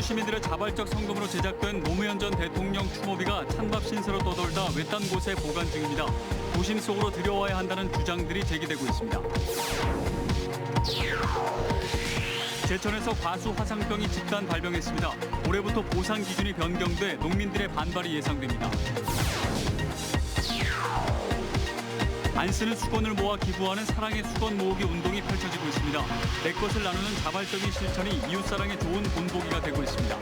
시민들의 자발적 성금으로 제작된 노무현 전 대통령 추모비가 찬밥 신세로 떠돌다 외딴 곳에 보관 중입니다. 도심 속으로 들여와야 한다는 주장들이 제기되고 있습니다. 제천에서 과수 화상병이 집단 발병했습니다. 올해부터 보상 기준이 변경돼 농민들의 반발이 예상됩니다. 안 쓰는 수건을 모아 기부하는 사랑의 수건 모으기 운동이 펼쳐지고 있습니다. 내 것을 나누는 자발적인 실천이 이웃사랑의 좋은 본보기가 되고 있습니다.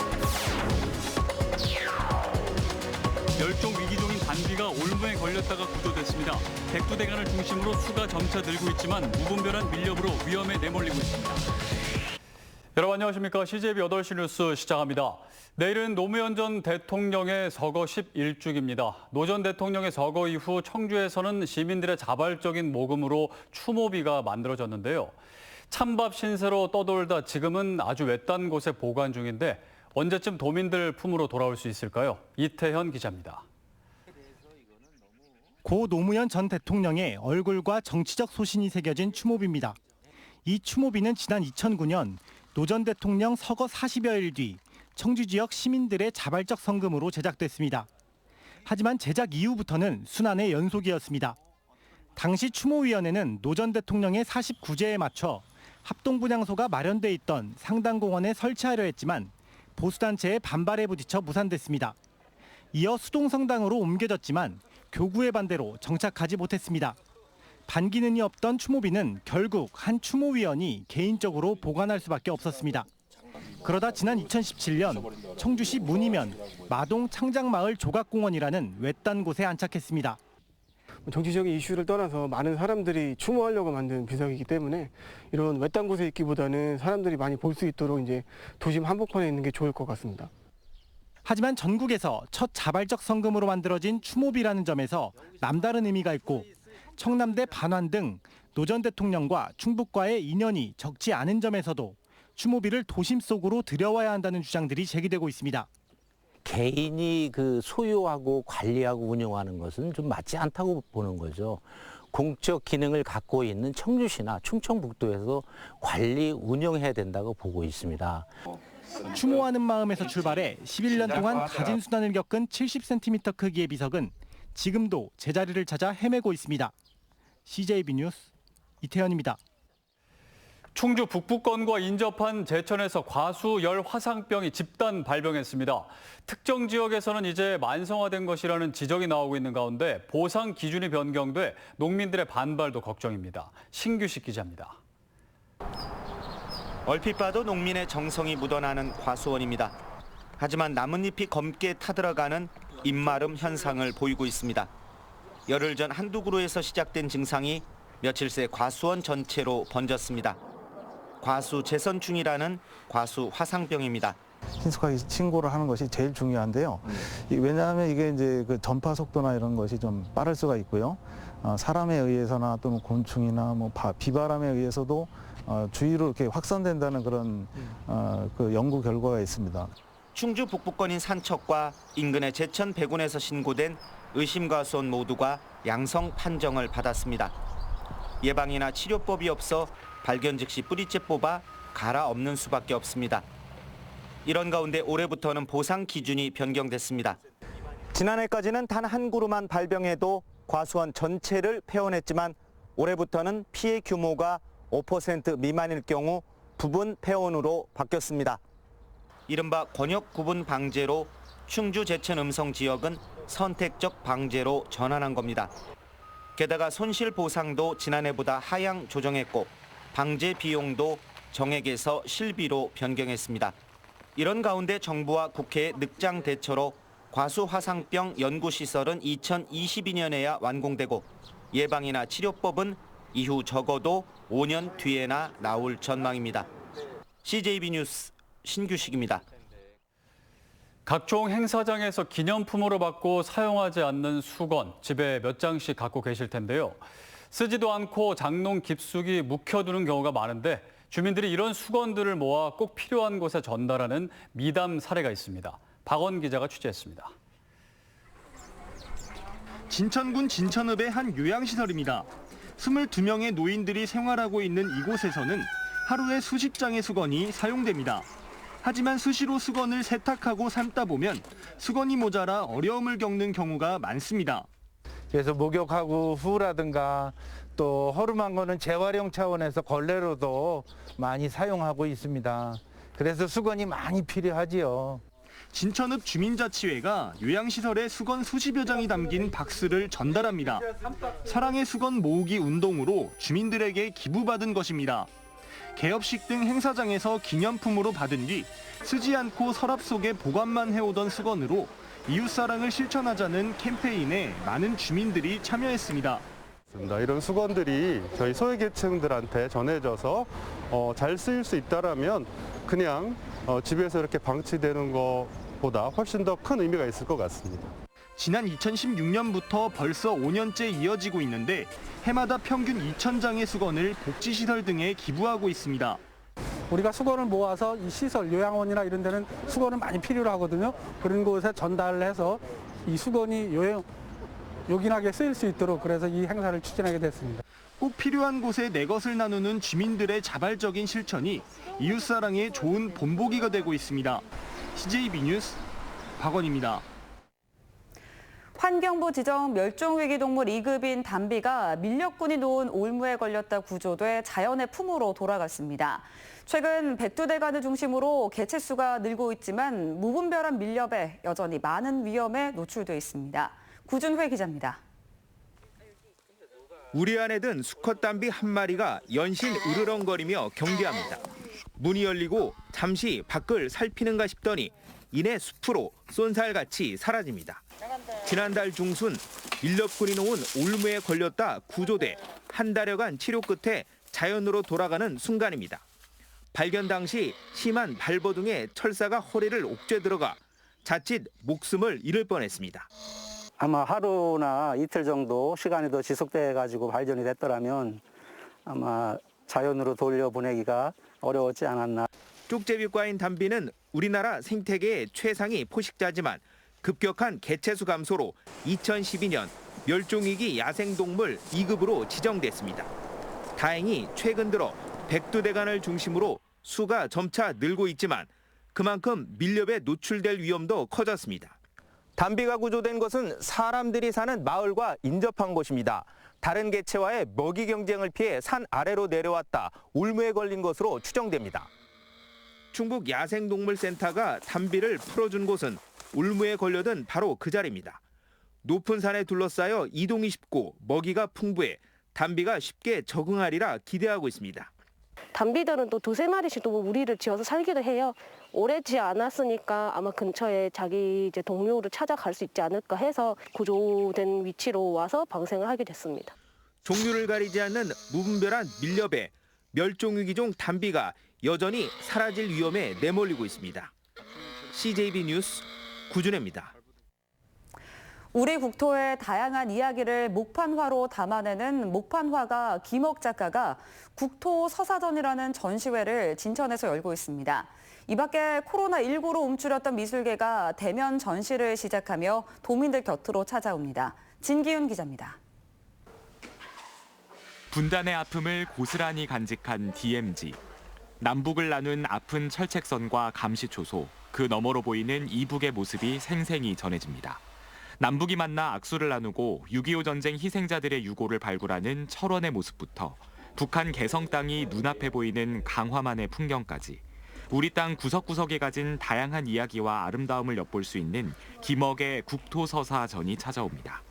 멸종 위기종인 단비가 올무에 걸렸다가 구조됐습니다. 백두대간을 중심으로 수가 점차 늘고 있지만 무분별한 밀렵으로 위험에 내몰리고 있습니다. 여러분 안녕하십니까. CJB 8시 뉴스 시작합니다. 내일은 노무현 전 대통령의 서거 11주기입니다. 노 전 대통령의 서거 이후 청주에서는 시민들의 자발적인 모금으로 추모비가 만들어졌는데요. 찬밥 신세로 떠돌다 지금은 아주 외딴 곳에 보관 중인데 언제쯤 도민들 품으로 돌아올 수 있을까요? 이태현 기자입니다. 고 노무현 전 대통령의 얼굴과 정치적 소신이 새겨진 추모비입니다. 이 추모비는 지난 2009년 노 전 대통령 서거 40여일 뒤 청주 지역 시민들의 자발적 성금으로 제작됐습니다. 하지만 제작 이후부터는 순환의 연속이었습니다. 당시 추모위원회는 노 전 대통령의 49제에 맞춰 합동분향소가 마련돼 있던 상당공원에 설치하려 했지만 보수단체의 반발에 부딪혀 무산됐습니다. 이어 수동성당으로 옮겨졌지만 교구의 반대로 정착하지 못했습니다. 반기능이 없던 추모비는 결국 한 추모위원이 개인적으로 보관할 수밖에 없었습니다. 그러다 지난 2017년 청주시 문이면 마동 창작마을 조각공원이라는 외딴 곳에 안착했습니다. 정치적인 이슈를 떠나서 많은 사람들이 추모하려고 만든 비석이기 때문에 이런 외딴 곳에 있기보다는 사람들이 많이 볼 수 있도록 이제 도심 한복판에 있는 게 좋을 것 같습니다. 하지만 전국에서 첫 자발적 성금으로 만들어진 추모비라는 점에서 남다른 의미가 있고 청남대 반환 등 노 전 대통령과 충북과의 인연이 적지 않은 점에서도 추모비를 도심 속으로 들여와야 한다는 주장들이 제기되고 있습니다. 개인이 소유하고 관리하고 운영하는 것은 좀 맞지 않다고 보는 거죠. 공적 기능을 갖고 있는 청주시나 충청북도에서 관리 운영해야 된다고 보고 있습니다. 추모하는 마음에서 출발해 11년 동안 가진 수난을 겪은 70cm 크기의 비석은 지금도 제자리를 찾아 헤매고 있습니다. CJB 뉴스 이태현입니다. 충주 북부권과 인접한 제천에서 과수열 화상병이 집단 발병했습니다. 특정 지역에서는 이제 만성화된 것이라는 지적이 나오고 있는 가운데 보상 기준이 변경돼 농민들의 반발도 걱정입니다. 신규식 기자입니다. 얼핏 봐도 농민의 정성이 묻어나는 과수원입니다. 하지만 나뭇잎이 검게 타들어가는 입마름 현상을 보이고 있습니다. 열흘 전 한두 그루에서 시작된 증상이 며칠 새 과수원 전체로 번졌습니다. 과수 재선충이라는 과수 화상병입니다. 신속하게 신고를 하는 것이 제일 중요한데요. 왜냐하면 이게 이제 전파 속도나 이런 것이 좀 빠를 수가 있고요. 사람에 의해서나 또는 곤충이나 비바람에 의해서도 주위로 이렇게 확산된다는 그런 연구 결과가 있습니다. 충주 북부권인 산척과 인근의 제천 백운에서 신고된 의심과수원 모두가 양성 판정을 받았습니다. 예방이나 치료법이 없어 발견 즉시 뿌리째 뽑아 갈아엎는 수밖에 없습니다. 이런 가운데 올해부터는 보상 기준이 변경됐습니다. 지난해까지는 단 한 그루만 발병해도 과수원 전체를 폐원했지만 올해부터는 피해 규모가 5% 미만일 경우 부분 폐원으로 바뀌었습니다. 이른바 권역 구분 방제로 충주 제천 음성 지역은 선택적 방제로 전환한 겁니다. 게다가 손실 보상도 지난해보다 하향 조정했고 방제 비용도 정액에서 실비로 변경했습니다. 이런 가운데 정부와 국회의 늑장 대처로 과수 화상병 연구시설은 2022년에야 완공되고 예방이나 치료법은 이후 적어도 5년 뒤에나 나올 전망입니다. CJB 뉴스 신규식입니다. 각종 행사장에서 기념품으로 받고 사용하지 않는 수건, 집에 몇 장씩 갖고 계실 텐데요. 쓰지도 않고 장롱 깊숙이 묵혀두는 경우가 많은데 주민들이 이런 수건들을 모아 꼭 필요한 곳에 전달하는 미담 사례가 있습니다. 박원 기자가 취재했습니다. 진천군 진천읍의 한 요양시설입니다. 22명의 노인들이 생활하고 있는 이곳에서는 하루에 수십 장의 수건이 사용됩니다. 하지만 수시로 수건을 세탁하고 삶다 보면 수건이 모자라 어려움을 겪는 경우가 많습니다. 그래서 목욕하고 후라든가 또 허름한 거는 재활용 차원에서 걸레로도 많이 사용하고 있습니다. 그래서 수건이 많이 필요하지요. 진천읍 주민자치회가 요양시설에 수건 수십여 장이 담긴 박스를 전달합니다. 사랑의 수건 모으기 운동으로 주민들에게 기부받은 것입니다. 개업식 등 행사장에서 기념품으로 받은 뒤 쓰지 않고 서랍 속에 보관만 해오던 수건으로 이웃사랑을 실천하자는 캠페인에 많은 주민들이 참여했습니다. 이런 수건들이 저희 소외계층들한테 전해져서 잘 쓰일 수 있다라면 그냥 집에서 이렇게 방치되는 것보다 훨씬 더 큰 의미가 있을 것 같습니다. 지난 2016년부터 벌써 5년째 이어지고 있는데 해마다 평균 2,000장의 수건을 복지시설 등에 기부하고 있습니다. 우리가 수건을 모아서 이 시설, 요양원이나 이런 데는 수건을 많이 필요로 하거든요. 그런 곳에 전달을 해서 이 수건이 요긴하게 쓰일 수 있도록 그래서 이 행사를 추진하게 됐습니다. 꼭 필요한 곳에 내 것을 나누는 주민들의 자발적인 실천이 이웃사랑의 좋은 본보기가 되고 있습니다. CJB 뉴스 박원입니다. 환경부 지정 멸종위기동물 2급인 담비가 밀렵꾼이 놓은 올무에 걸렸다 구조돼 자연의 품으로 돌아갔습니다. 최근 백두대간을 중심으로 개체수가 늘고 있지만 무분별한 밀렵에 여전히 많은 위험에 노출돼 있습니다. 구준회 기자입니다. 우리 안에 든 수컷 담비 한 마리가 연신 으르렁거리며 경계합니다. 문이 열리고 잠시 밖을 살피는가 싶더니 이내 숲으로 쏜살같이 사라집니다. 지난달 중순 밀렵꾼이 놓은 올무에 걸렸다 구조돼 한 달여간 치료 끝에 자연으로 돌아가는 순간입니다. 발견 당시 심한 발버둥에 철사가 허리를 옥죄 들어가 자칫 목숨을 잃을 뻔했습니다. 아마 하루나 이틀 정도 시간이 더 지속돼가지고 발견이 됐더라면 아마 자연으로 돌려보내기가 어려웠지 않았나. 쪽제비과인 담비는 우리나라 생태계의 최상위 포식자지만 급격한 개체수 감소로 2012년 멸종위기 야생동물 2급으로 지정됐습니다. 다행히 최근 들어 백두대간을 중심으로 수가 점차 늘고 있지만 그만큼 밀렵에 노출될 위험도 커졌습니다. 담비가 구조된 곳은 사람들이 사는 마을과 인접한 곳입니다. 다른 개체와의 먹이 경쟁을 피해 산 아래로 내려왔다 올무에 걸린 것으로 추정됩니다. 충북 야생동물센터가 담비를 풀어준 곳은 올무에 걸려든 바로 그 자리입니다. 높은 산에 둘러싸여 이동이 쉽고 먹이가 풍부해 담비가 쉽게 적응하리라 기대하고 있습니다. 담비들은 또 두세 마리씩 또 우리를 지어서 살기도 해요. 오래지 않았으니까 아마 근처에 자기 이제 동료를 찾아갈 수 있지 않을까 해서 구조된 위치로 와서 방생을 하게 됐습니다. 종류를 가리지 않는 무분별한 밀렵에 멸종위기종 담비가 여전히 사라질 위험에 내몰리고 있습니다. CJB 뉴스 구준혜입니다. 우리 국토의 다양한 이야기를 목판화로 담아내는 목판화가 김옥 작가가 국토 서사전이라는 전시회를 진천에서 열고 있습니다. 이 밖에 코로나19로 움츠렸던 미술계가 대면 전시를 시작하며 도민들 곁으로 찾아옵니다. 진기훈 기자입니다. 분단의 아픔을 고스란히 간직한 DMZ. 남북을 나눈 아픈 철책선과 감시초소, 그 너머로 보이는 이북의 모습이 생생히 전해집니다. 남북이 만나 악수를 나누고 6.25 전쟁 희생자들의 유고를 발굴하는 철원의 모습부터 북한 개성 땅이 눈앞에 보이는 강화만의 풍경까지 우리 땅 구석구석에 가진 다양한 이야기와 아름다움을 엿볼 수 있는 김억의 국토서사전이 찾아옵니다.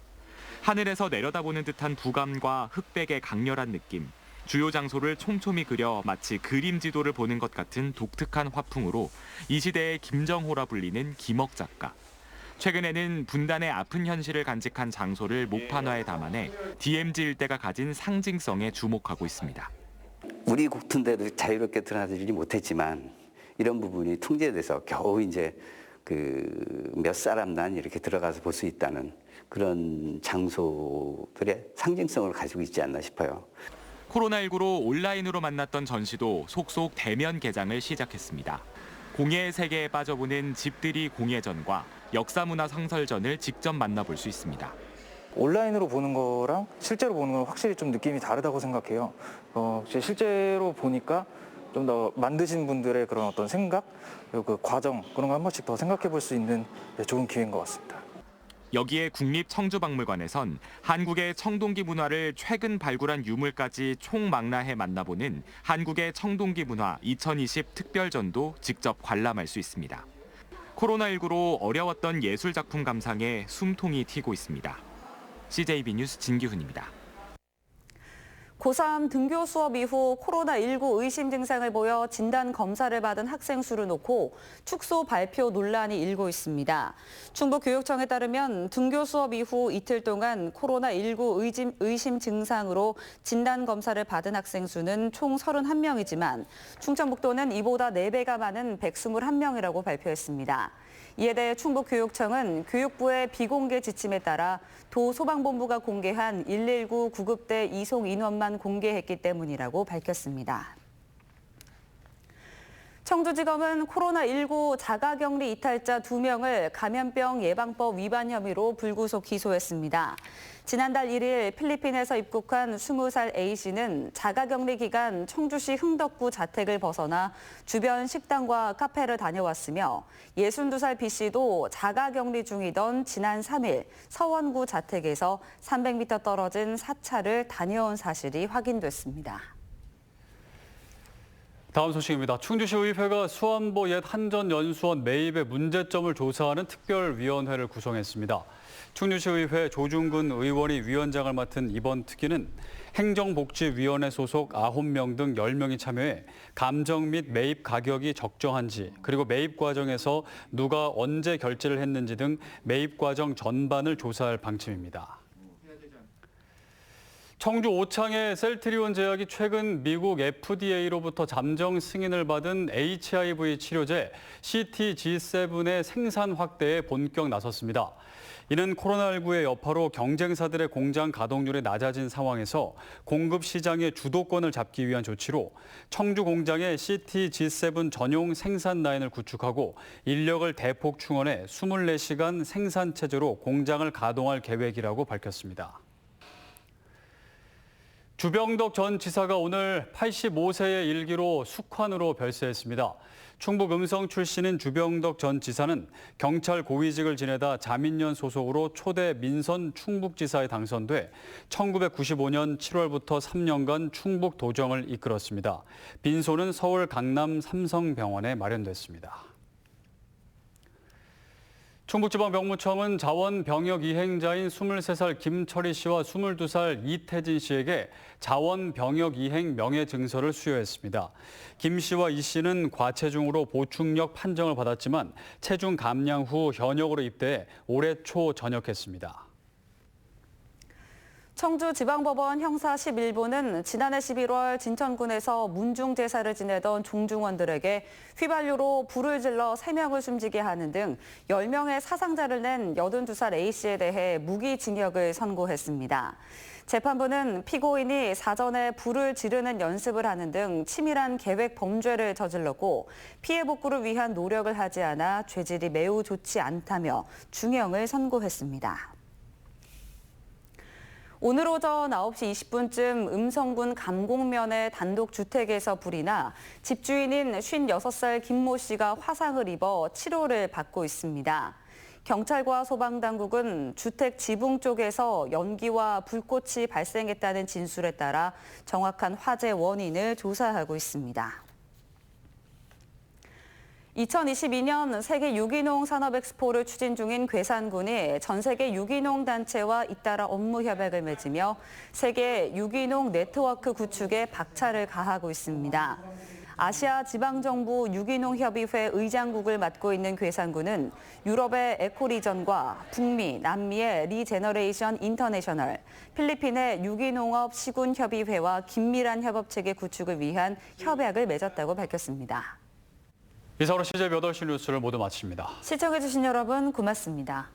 하늘에서 내려다보는 듯한 부감과 흑백의 강렬한 느낌, 주요 장소를 촘촘히 그려 마치 그림 지도를 보는 것 같은 독특한 화풍으로 이 시대의 김정호라 불리는 김억 작가. 최근에는 분단의 아픈 현실을 간직한 장소를 목판화에 담아내 DMZ 일대가 가진 상징성에 주목하고 있습니다. 우리 국토인데도 자유롭게 드러나지 못했지만 이런 부분이 통제돼서 겨우 이제 몇 사람만 이렇게 들어가서 볼 수 있다는 그런 장소들의 상징성을 가지고 있지 않나 싶어요. 코로나19로 온라인으로 만났던 전시도 속속 대면 개장을 시작했습니다. 공예의 세계에 빠져보는 집들이 공예전과 역사문화 상설전을 직접 만나볼 수 있습니다. 온라인으로 보는 거랑 실제로 보는 건 확실히 좀 느낌이 다르다고 생각해요. 실제로 보니까 좀 더 만드신 분들의 그런 어떤 생각, 그리고 그 과정 그런 거 한 번씩 더 생각해 볼 수 있는 좋은 기회인 것 같습니다. 여기에 국립청주박물관에선 한국의 청동기 문화를 최근 발굴한 유물까지 총망라해 만나보는 한국의 청동기 문화 2020 특별전도 직접 관람할 수 있습니다. 코로나19로 어려웠던 예술작품 감상에 숨통이 튀고 있습니다. CJB 뉴스 진기훈입니다. 고3 등교 수업 이후 코로나19 의심 증상을 보여 진단 검사를 받은 학생 수를 놓고 축소 발표 논란이 일고 있습니다. 충북교육청에 따르면 등교 수업 이후 이틀 동안 코로나19 의심 증상으로 진단 검사를 받은 학생 수는 총 31명이지만 충청북도는 이보다 4배가 많은 121명이라고 발표했습니다. 이에 대해 충북교육청은 교육부의 비공개 지침에 따라 도 소방본부가 공개한 119 구급대 이송 인원만 공개했기 때문이라고 밝혔습니다. 청주지검은 코로나19 자가격리 이탈자 2명을 감염병 예방법 위반 혐의로 불구속 기소했습니다. 지난달 1일 필리핀에서 입국한 20살 A씨는 자가격리 기간 청주시 흥덕구 자택을 벗어나 주변 식당과 카페를 다녀왔으며 62살 B씨도 자가격리 중이던 지난 3일 서원구 자택에서 300m 떨어진 사찰을 다녀온 사실이 확인됐습니다. 다음 소식입니다. 충주시의회가 수안보 옛 한전연수원 매입의 문제점을 조사하는 특별위원회를 구성했습니다. 충주시의회 조중근 의원이 위원장을 맡은 이번 특위는 행정복지위원회 소속 9명 등 10명이 참여해 감정 및 매입 가격이 적정한지, 그리고 매입 과정에서 누가 언제 결제를 했는지 등 매입 과정 전반을 조사할 방침입니다. 청주 오창의 셀트리온 제약이 최근 미국 FDA로부터 잠정 승인을 받은 HIV 치료제 CTG7의 생산 확대에 본격 나섰습니다. 이는 코로나19의 여파로 경쟁사들의 공장 가동률이 낮아진 상황에서 공급 시장의 주도권을 잡기 위한 조치로 청주 공장에 CTG7 전용 생산 라인을 구축하고 인력을 대폭 충원해 24시간 생산 체제로 공장을 가동할 계획이라고 밝혔습니다. 주병덕 전 지사가 오늘 85세의 일기로 숙환으로 별세했습니다. 충북 음성 출신인 주병덕 전 지사는 경찰 고위직을 지내다 자민련 소속으로 초대 민선 충북지사에 당선돼 1995년 7월부터 3년간 충북도정을 이끌었습니다. 빈소는 서울 강남 삼성병원에 마련됐습니다. 충북지방병무청은 자원병역 이행자인 23살 김철희 씨와 22살 이태진 씨에게 자원병역 이행 명예증서를 수여했습니다. 김 씨와 이 씨는 과체중으로 보충력 판정을 받았지만 체중 감량 후 현역으로 입대해 올해 초 전역했습니다. 청주지방법원 형사 11부는 지난해 11월 진천군에서 문중 제사를 지내던 종중원들에게 휘발유로 불을 질러 3명을 숨지게 하는 등 10명의 사상자를 낸 82살 A씨에 대해 무기징역을 선고했습니다. 재판부는 피고인이 사전에 불을 지르는 연습을 하는 등 치밀한 계획 범죄를 저질렀고 피해 복구를 위한 노력을 하지 않아 죄질이 매우 좋지 않다며 중형을 선고했습니다. 오늘 오전 9시 20분쯤 음성군 감곡면의 단독주택에서 불이 나 집주인인 56살 김모 씨가 화상을 입어 치료를 받고 있습니다. 경찰과 소방당국은 주택 지붕 쪽에서 연기와 불꽃이 발생했다는 진술에 따라 정확한 화재 원인을 조사하고 있습니다. 2022년 세계 유기농 산업엑스포를 추진 중인 괴산군이 전 세계 유기농 단체와 잇따라 업무 협약을 맺으며 세계 유기농 네트워크 구축에 박차를 가하고 있습니다. 아시아 지방정부 유기농협의회 의장국을 맡고 있는 괴산군은 유럽의 에코리전과 북미, 남미의 리제너레이션 인터내셔널, 필리핀의 유기농업 시군협의회와 긴밀한 협업체계 구축을 위한 협약을 맺었다고 밝혔습니다. 이상으로 CJ 8시 뉴스를 모두 마칩니다. 시청해주신 여러분 고맙습니다.